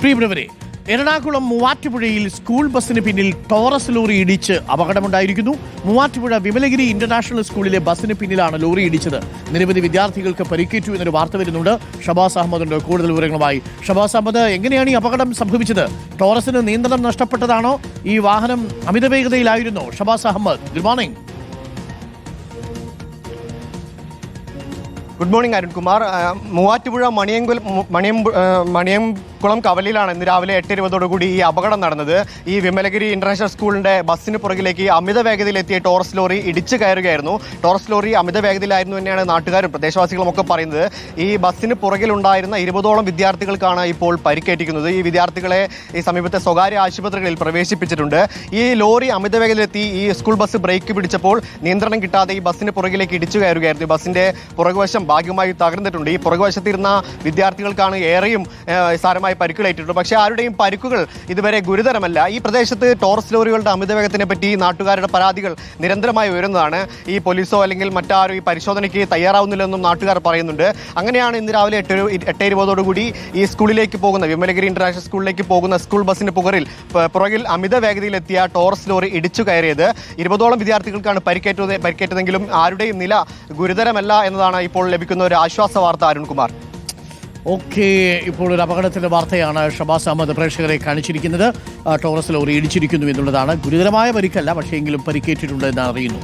പ്രിയപ്പെട്ടവരെ, എറണാകുളം മൂവാറ്റുപുഴയിൽ സ്കൂൾ ബസ്സിന് പിന്നിൽ ടോറസ് ലോറി ഇടിച്ച് അപകടമുണ്ടായിരിക്കുന്നു. മൂവാറ്റുപുഴ വിമലഗിരി ഇന്റർനാഷണൽ സ്കൂളിലെ ബസ്സിന് പിന്നിലാണ് ലോറി ഇടിച്ചത്. നിരവധി വിദ്യാർത്ഥികൾക്ക് പരിക്കേറ്റു എന്നൊരു വാർത്ത വരുന്നുണ്ട്. ഷബാസ് അഹമ്മദിന്റെ കൂടുതൽ വിവരങ്ങളുമായി. ഷബാസ് അഹമ്മദ്, എങ്ങനെയാണ് ഈ അപകടം സംഭവിച്ചത്? ടോറസിന് നിയന്ത്രണം നഷ്ടപ്പെട്ടതാണോ? ഈ വാഹനം അമിത വേഗതയിലായിരുന്നോ? Shabas Ahammed, good morning. Good morning Arunkumar. Muvattupuzha Maniyamkulam കവലയിലാണ് ഇന്ന് രാവിലെ 8:20 ഈ അപകടം നടന്നത്. ഈ വിമലഗിരി ഇന്റർനാഷണൽ സ്കൂളിന്റെ ബസ്സിന് പുറകിലേക്ക് അമിത വേഗതയിലെത്തിയ ടോറസ് ലോറി ഇടിച്ചു കയറുകയായിരുന്നു. ടോറസ് ലോറി അമിത വേഗതയിലായിരുന്നു തന്നെയാണ് നാട്ടുകാരും പ്രദേശവാസികളും ഒക്കെ പറയുന്നത്. ഈ ബസ്സിന് പുറകിലുണ്ടായിരുന്ന 20ഓളം വിദ്യാർത്ഥികൾക്കാണ് ഇപ്പോൾ പരിക്കേറ്റിരിക്കുന്നത്. ഈ വിദ്യാർത്ഥികളെ ഈ സമീപത്തെ സ്വകാര്യ ആശുപത്രികളിൽ പ്രവേശിപ്പിച്ചിട്ടുണ്ട്. ഈ ലോറി അമിത വേഗതയിലെത്തി ഈ സ്കൂൾ ബസ് ബ്രേക്ക് പിടിച്ചപ്പോൾ നിയന്ത്രണം കിട്ടാതെ ഈ ബസ്സിന് പുറകിലേക്ക് ഇടിച്ചു കയറുകയായിരുന്നു. ബസ്സിന്റെ പുറകുവശം ഭാഗ്യമായി തകർന്നിട്ടുണ്ട്. ഈ പുറകുവശത്തിരുന്ന വിദ്യാർത്ഥികൾക്കാണ് ഏറെയും സാരമായി പരിക്കുകളേറ്റിട്ടുണ്ട്. പക്ഷേ ആരുടെയും പരിക്കുകൾ ഇതുവരെ ഗുരുതരമല്ല. ഈ പ്രദേശത്ത് ടോറസ് ലോറികളുടെ അമിതവേഗത്തിനെ പറ്റി നാട്ടുകാരുടെ പരാതികൾ നിരന്തരമായി ഉയരുന്നതാണ്. ഈ പോലീസോ അല്ലെങ്കിൽ മറ്റാരും ഈ പരിശോധനയ്ക്ക് തയ്യാറാവുന്നില്ലെന്നും നാട്ടുകാർ പറയുന്നുണ്ട്. അങ്ങനെയാണ് ഇന്ന് രാവിലെ 8:20 ഈ സ്കൂളിലേക്ക് പോകുന്ന വിമലഗിരി ഇന്റർനാഷണൽ സ്കൂളിലേക്ക് പോകുന്ന സ്കൂൾ ബസ്സിന് പുറകിൽ അമിത വേഗതയിലെത്തിയ ടോറസ് ലോറി ഇടിച്ചു കയറിയത്. 20ഓളം വിദ്യാർത്ഥികൾക്കാണ് പരിക്കേറ്റതെങ്കിലും ആരുടെയും നില ഗുരുതരമല്ല എന്നതാണ് ഇപ്പോൾ ലഭിക്കുന്ന ഒരു ആശ്വാസ വാർത്ത. അരുൺകുമാർ, ഓക്കെ, ഇപ്പോൾ ഒരു അപകടത്തിന്റെ വാർത്തയാണ് ഷബാസ് അഹമ്മദ് പ്രേക്ഷകരെ കാണിച്ചിരിക്കുന്നത്. ടോറസ് ലോറി ഇടിച്ചിരിക്കുന്നു എന്നുള്ളതാണ്. ഗുരുതരമായ പരിക്കല്ല, പക്ഷേ എങ്കിലും പരിക്കേറ്റിട്ടുണ്ട് എന്ന് അറിയുന്നു.